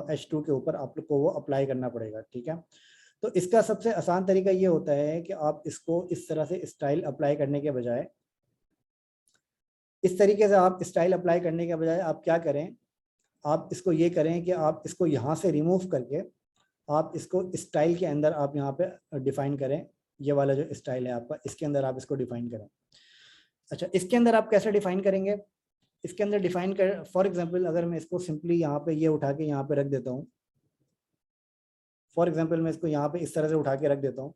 H2 के ऊपर आप लोग को वो अप्लाई करना पड़ेगा, ठीक है। तो इसका सबसे आसान तरीका ये होता है कि आप इसको इस तरह से स्टाइल अप्लाई करने के बजाय, इस तरीके से आप स्टाइल अप्लाई करने के बजाय आप क्या करें, आप इसको ये करें कि आप इसको यहाँ से रिमूव करके आप इसको स्टाइल के अंदर आप यहाँ पे डिफाइन करें। ये वाला जो स्टाइल है आपका, इसके अंदर आप इसको डिफाइन करें। अच्छा, इसके अंदर आप कैसे डिफाइन करेंगे। इसके अंदर डिफाइन कर, फॉर एग्जांपल अगर मैं इसको सिंपली यहाँ पे ये उठा के यहाँ पे रख देता हूँ, फॉर एग्जांपल मैं इसको यहाँ पे इस तरह से उठा के रख देता हूँ,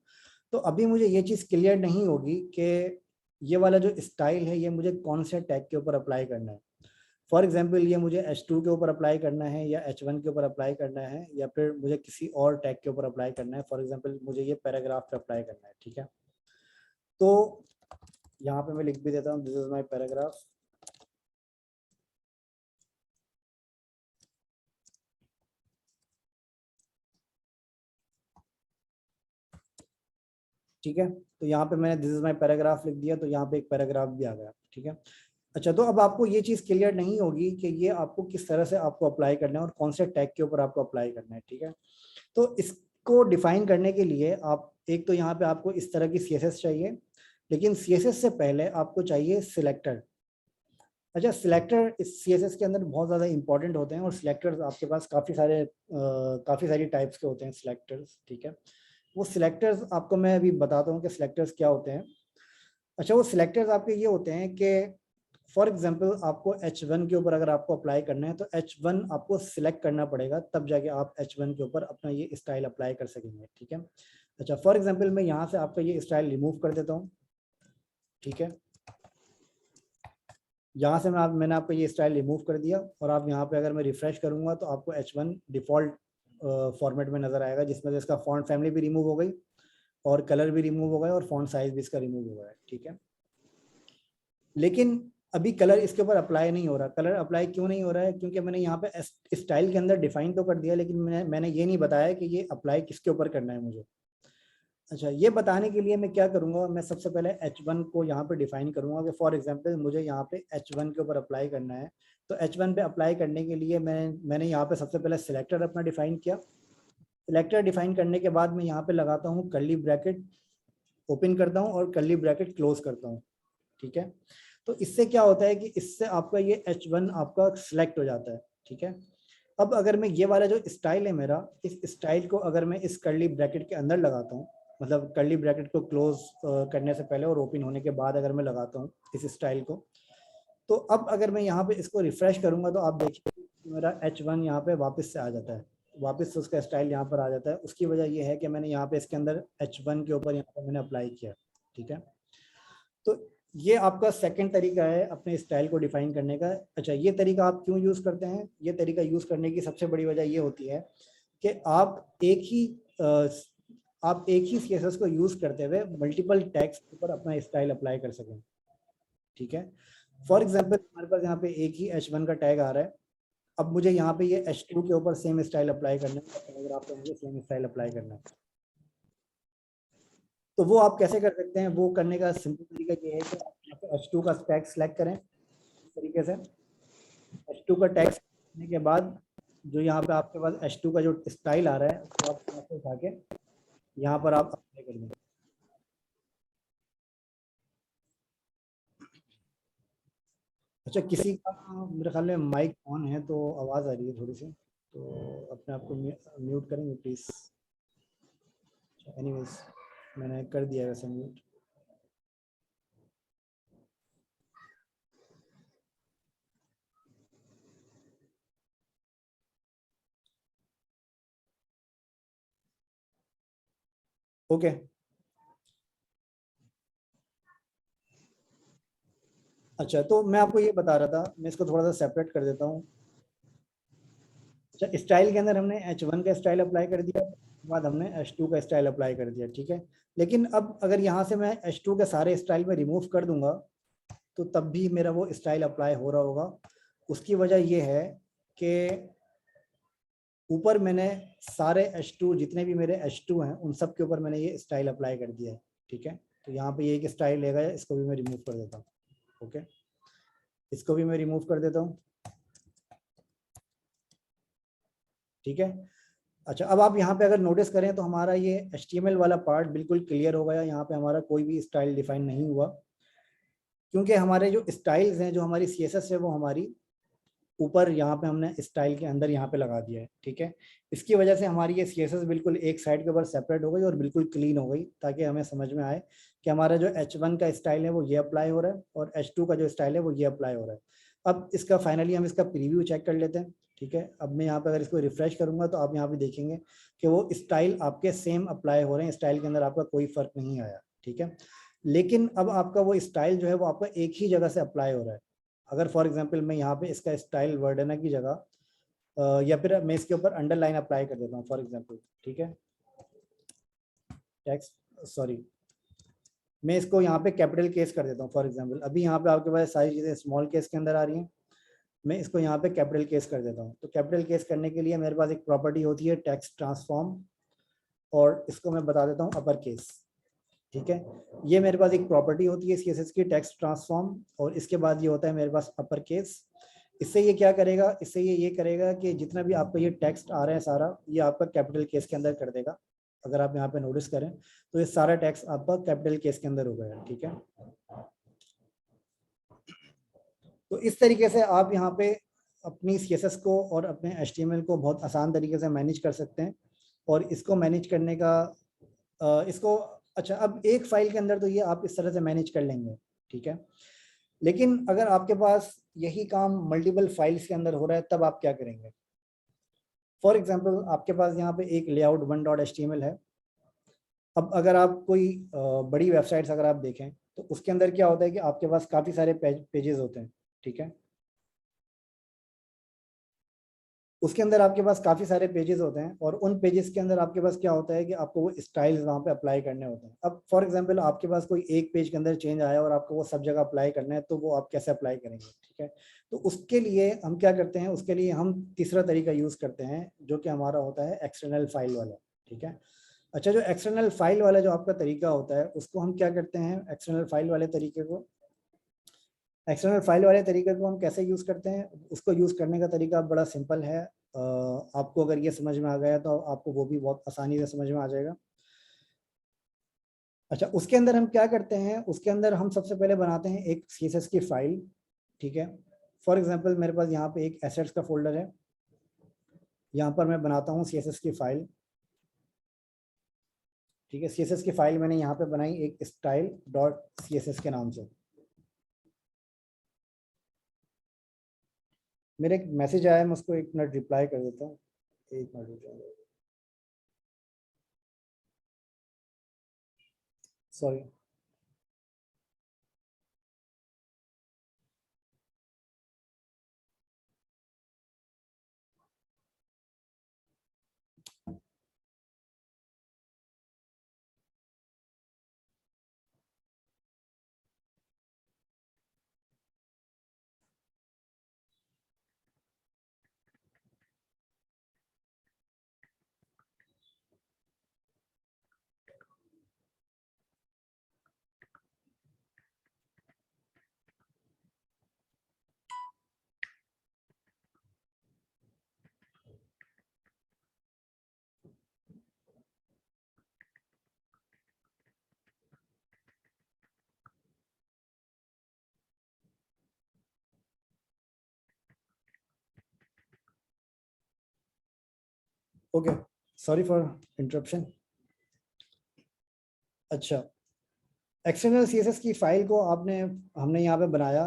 तो अभी मुझे ये चीज़ क्लियर नहीं होगी कि ये वाला जो स्टाइल है ये मुझे कौन से टैग के ऊपर अप्लाई करना है। फॉर एग्जांपल ये मुझे H2 के ऊपर अप्लाई करना है या H1 के ऊपर अप्लाई करना है या फिर मुझे किसी और टैग के ऊपर अप्लाई करना है। फॉर एग्जांपल मुझे ये पैराग्राफ पे अप्लाई करना है, ठीक है। तो यहाँ पे मैं लिख भी देता हूँ, दिस इज माय पैराग्राफ, ठीक है। तो यहाँ पे मैंने दिस इज माय पैराग्राफ लिख दिया तो यहाँ पे एक पैराग्राफ भी आ गया, ठीक है। अच्छा, तो अब आपको ये चीज़ क्लियर नहीं होगी कि ये आपको किस तरह से आपको अप्लाई करना है और कौन से टैग के ऊपर आपको अप्लाई करना है, ठीक है। तो इसको डिफाइन करने के लिए आप एक तो यहाँ पे आपको इस तरह की CSS चाहिए, लेकिन CSS से पहले आपको चाहिए सिलेक्टर। अच्छा, सिलेक्टर इस CSS के अंदर बहुत ज़्यादा इंपॉर्टेंट होते हैं, और सिलेक्टर्स आपके पास काफ़ी सारी टाइप्स के होते हैं सिलेक्टर्स, ठीक है। वो सिलेक्टर्स आपको मैं अभी बताता हूँ कि सिलेक्टर्स क्या होते हैं। अच्छा, वो सिलेक्टर्स आपके ये होते हैं कि फॉर एग्जांपल आपको H1 के ऊपर अगर आपको अप्लाई करना है, तो H1 आपको सिलेक्ट करना पड़ेगा, तब जाके आप H1 के ऊपर अपना ये स्टाइल अप्लाई कर सकेंगे, ठीक है। अच्छा, फॉर एग्जांपल मैं यहाँ से आपका ये स्टाइल रिमूव कर देता हूँ, ठीक है। यहाँ से मैंने आपको ये स्टाइल रिमूव कर दिया, और आप यहाँ पे अगर मैं रिफ्रेश करूँगा तो आपको H1 डिफ़ॉल्ट फॉर्मेट में नज़र आएगा, जिसमें से इसका फॉन्ट फैमिली भी रिमूव हो गई, और कलर भी रिमूव हो गया, और फॉन्ट साइज भी इसका रिमूव हो गया है, ठीक है। लेकिन अभी कलर इसके ऊपर अप्लाई नहीं हो रहा। कलर अप्लाई क्यों नहीं हो रहा है? क्योंकि मैंने यहाँ पे स्टाइल के अंदर डिफाइन तो कर दिया, लेकिन मैंने ये नहीं बताया कि ये अप्लाई किसके ऊपर करना है मुझे। अच्छा, ये बताने के लिए मैं क्या करूँगा, मैं सबसे पहले H1 को यहाँ पे डिफाइन करूँगा कि फॉर एग्जांपल मुझे यहाँ पे H1 के ऊपर अप्लाई करना है। तो H1 पे अप्लाई करने के लिए मैंने यहाँ पे सबसे पहले सिलेक्टर अपना डिफाइन किया। सिलेक्टर डिफाइन करने के बाद मैं यहाँ पे लगाता हूँ कर्ली ब्रैकेट, ओपन करता हूँ और कर्ली ब्रैकेट क्लोज करता हूँ, ठीक है। तो इससे क्या होता है कि इससे आपका ये H1 आपका सिलेक्ट हो जाता है, ठीक है। अब अगर मैं ये वाला जो स्टाइल है मेरा, इस स्टाइल को अगर मैं इस कर्ली ब्रैकेट के अंदर लगाता हूँ, मतलब कर्ली ब्रैकेट को क्लोज करने से पहले और ओपन होने के बाद अगर मैं लगाता हूँ इस स्टाइल को, तो अब अगर मैं यहाँ पे इसको रिफ्रेश करूँगा तो आप देखिए मेरा H1 यहाँ पे वापस से आ जाता है, वापस से उसका स्टाइल यहाँ पर आ जाता है। उसकी वजह ये है कि मैंने यहाँ पे इसके अंदर H1 के ऊपर यहाँ पर मैंने अप्लाई किया, ठीक है। तो ये आपका सेकंड तरीका है अपने स्टाइल को डिफाइन करने का। अच्छा, ये तरीका आप क्यों यूज़ करते हैं? ये तरीका यूज़ करने की सबसे बड़ी वजह ये होती है कि आप एक ही CSS को यूज़ करते हुए मल्टीपल टैग्स के ऊपर अपना स्टाइल अप्लाई कर सकें, ठीक है। फॉर एग्जाम्पल हमारे पास यहाँ पे एक ही H1 का टैग आ रहा है। अब मुझे यहाँ पे ये H2 के ऊपर सेम स्टाइल अप्लाई करना है, पैराग्राफ पे मुझे सेम स्टाइल अप्लाई करना है। तो वो आप कैसे कर सकते हैं? वो करने का सिंपल तरीका ये है कि आप यहाँ पे H2 का टैग सेलेक्ट करें इस तरीके से। H2 का टैग करने के बाद जो यहाँ पे आपके पास H2 का जो स्टाइल आ रहा है, उसको आप यहाँ से उठा के यहाँ पर आप अप्लाई कर दें। अच्छा, किसी का मेरे ख्याल में माइक ऑन है तो आवाज़ आ रही है थोड़ी सी, तो अपने आप को म्यूट करेंगे प्लीज़। एनीवेज, मैंने कर दिया वैसे म्यूट। ओके। अच्छा, तो मैं आपको ये बता रहा था, मैं इसको थोड़ा सा सेपरेट कर देता हूँ। अच्छा, स्टाइल के अंदर हमने H1 का स्टाइल अप्लाई कर दिया, बाद हमने H2 का स्टाइल अप्लाई कर दिया, ठीक है। लेकिन अब अगर यहाँ से मैं H2 के सारे स्टाइल में रिमूव कर दूंगा तो तब भी मेरा वो स्टाइल अप्लाई हो रहा होगा। उसकी वजह ये है कि ऊपर मैंने सारे H2, जितने भी मेरे H2 हैं उन सब के ऊपर मैंने ये स्टाइल अप्लाई कर दिया है, ठीक है। तो यहाँ पे ये एक स्टाइल लेगा, इसको भी मैं रिमूव कर देता हूँ, ओके। इसको भी मैं रिमूव कर देता हूँ, ठीक है। अच्छा, अब आप यहाँ पे अगर नोटिस करें तो हमारा ये HTML वाला पार्ट बिल्कुल क्लियर हो गया। यहाँ पे हमारा कोई भी स्टाइल डिफाइन नहीं हुआ, क्योंकि हमारे जो स्टाइल्स हैं, जो हमारी CSS है, वो हमारी ऊपर यहाँ पे हमने स्टाइल के अंदर यहाँ पे लगा दिया है, ठीक है। इसकी वजह से हमारी ये CSS बिल्कुल एक साइड के ऊपर सेपरेट हो गई और बिल्कुल क्लीन हो गई, ताकि हमें समझ में आए कि हमारा जो H1 का स्टाइल है वो ये अप्लाई हो रहा है, और H2 का जो स्टाइल है वो ये अप्लाई हो रहा है। अब इसका फाइनली हम इसका प्रीव्यू चेक कर लेते हैं, ठीक है। अब मैं यहाँ पे अगर इसको रिफ्रेश करूंगा तो आप यहाँ पे देखेंगे कि वो स्टाइल आपके सेम अप्लाई हो रहे हैं, स्टाइल के अंदर आपका कोई फर्क नहीं आया, ठीक है। लेकिन अब आपका वो स्टाइल जो है वो आपका एक ही जगह से अप्लाई हो रहा है। अगर फॉर एग्जांपल मैं यहाँ पे इसका स्टाइल वर्डना की जगह या फिर मैं इसके ऊपर अंडरलाइन अप्लाई कर देता हूँ फॉर एग्जांपल, ठीक है। टेक्स्ट, सॉरी, मैं इसको यहाँ पे कैपिटल केस कर देता हूँ फॉर एग्जांपल। अभी यहाँ पे आपके पास सारी चीज़ें स्मॉल केस के अंदर आ रही हैं, मैं इसको यहाँ पे कैपिटल केस कर देता हूँ। तो कैपिटल केस करने के लिए मेरे पास एक प्रॉपर्टी होती है टेक्स्ट ट्रांसफॉर्म, और इसको मैं बता देता हूँ अपर केस, ठीक है। ये मेरे पास एक प्रॉपर्टी होती है CSS की, टेक्स्ट ट्रांसफॉर्म, और इसके बाद ये होता है मेरे पास अपर केस। इससे ये क्या करेगा, इससे ये करेगा कि जितना भी आपका ये टेक्स्ट आ रहा है सारा, ये आपका कैपिटल केस के अंदर कर देगा। अगर आप यहाँ पे नोटिस करें तो ये सारा टेक्स्ट आपका कैपिटल केस के अंदर हो गया, ठीक है। तो इस तरीके से आप यहाँ पे अपनी CSS को और अपने HTML को बहुत आसान तरीके से मैनेज कर सकते हैं। और इसको मैनेज करने का इसको अच्छा, अब एक फाइल के अंदर तो ये आप इस तरह से मैनेज कर लेंगे, ठीक है। लेकिन अगर आपके पास यही काम मल्टीपल फाइल्स के अंदर हो रहा है, तब आप क्या करेंगे? फॉर एग्जांपल आपके पास यहाँ पे एक लेआउट 1.html है। अब अगर आप कोई बड़ी वेबसाइट्स अगर आप देखें तो उसके अंदर क्या होता है कि आपके पास काफ़ी सारे पेजेस होते हैं, ठीक है। उसके अंदर आपके पास काफ़ी सारे पेजेस होते हैं और उन पेजेस के अंदर आपके पास क्या होता है कि आपको वो स्टाइल्स वहाँ पे अप्लाई करने होते हैं। अब फॉर एग्जांपल आपके पास कोई एक पेज के अंदर चेंज आया और आपको वो सब जगह अप्लाई करना है, तो वो आप कैसे अप्लाई करेंगे, ठीक है। तो उसके लिए हम क्या करते हैं, उसके लिए हम तीसरा तरीका यूज़ करते हैं जो कि हमारा होता है एक्सटर्नल फाइल वाला, ठीक है। अच्छा, जो एक्सटर्नल फाइल वाला जो आपका तरीका होता है, उसको हम क्या करते हैं, एक्सटर्नल फाइल वाले तरीके को हम कैसे यूज़ करते हैं? उसको यूज़ करने का तरीका बड़ा सिंपल है। आपको अगर ये समझ में आ गया तो आपको वो भी बहुत आसानी से समझ में आ जाएगा। अच्छा, उसके अंदर हम क्या करते हैं, उसके अंदर हम सबसे पहले बनाते हैं एक CSS की फाइल, ठीक है। फॉर एग्जांपल मेरे पास यहाँ पे एक एसेट्स का फोल्डर है, यहाँ पर मैं बनाता हूँ CSS की फाइल, ठीक है। CSS की फाइल मैंने यहाँ पे बनाई एक style.css के नाम से। मेरे एक मैसेज आया है, मैं उसको 1 मिनट रिप्लाई कर देता हूँ, 1 मिनट रुक जाओ, sorry. Okay, sorry for interruption. अच्छा, एक्सटर्नल CSS की फाइल को हमने यहाँ पे बनाया।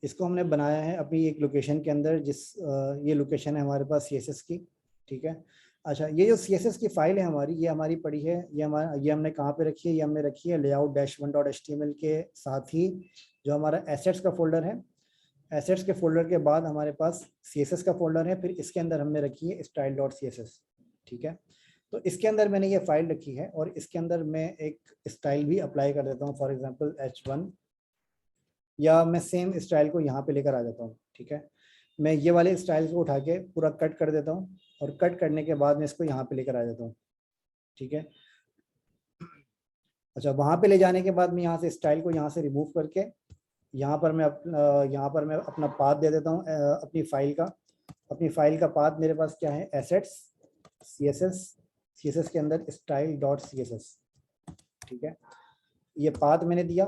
इसको हमने बनाया है अपनी एक लोकेशन के अंदर, ये लोकेशन है हमारे पास CSS की, ठीक है। अच्छा, ये जो CSS की फाइल है हमारी, ये हमारी पड़ी है, ये हमने कहाँ पे रखी है, ये हमने रखी है layout-1.html के साथ ही जो हमारा एसेट्स का फोल्डर है। एसेट्स के फोल्डर के बाद हमारे पास CSS का फोल्डर है, फिर इसके अंदर हमने रखी है style.css, ठीक है। तो इसके अंदर मैंने ये फाइल रखी है और इसके अंदर मैं एक स्टाइल भी अप्लाई कर देता हूँ, फॉर एग्जांपल H1, या मैं सेम स्टाइल को यहाँ पे लेकर आ जाता हूँ, ठीक है। मैं ये वाले स्टाइल को उठा के पूरा कट कर देता हूँ और कट करने के बाद मैं इसको यहाँ पे लेकर आ जाता हूँ, ठीक है। अच्छा, वहाँ पे ले जाने के बाद मैं यहाँ से स्टाइल को यहाँ से रिमूव करके यहाँ पर मैं अपना पाथ दे देता हूँ अपनी फाइल का पाथ मेरे पास क्या है, एसेट्स CSS के अंदर style.css, ठीक है। ये पाथ मैंने दिया।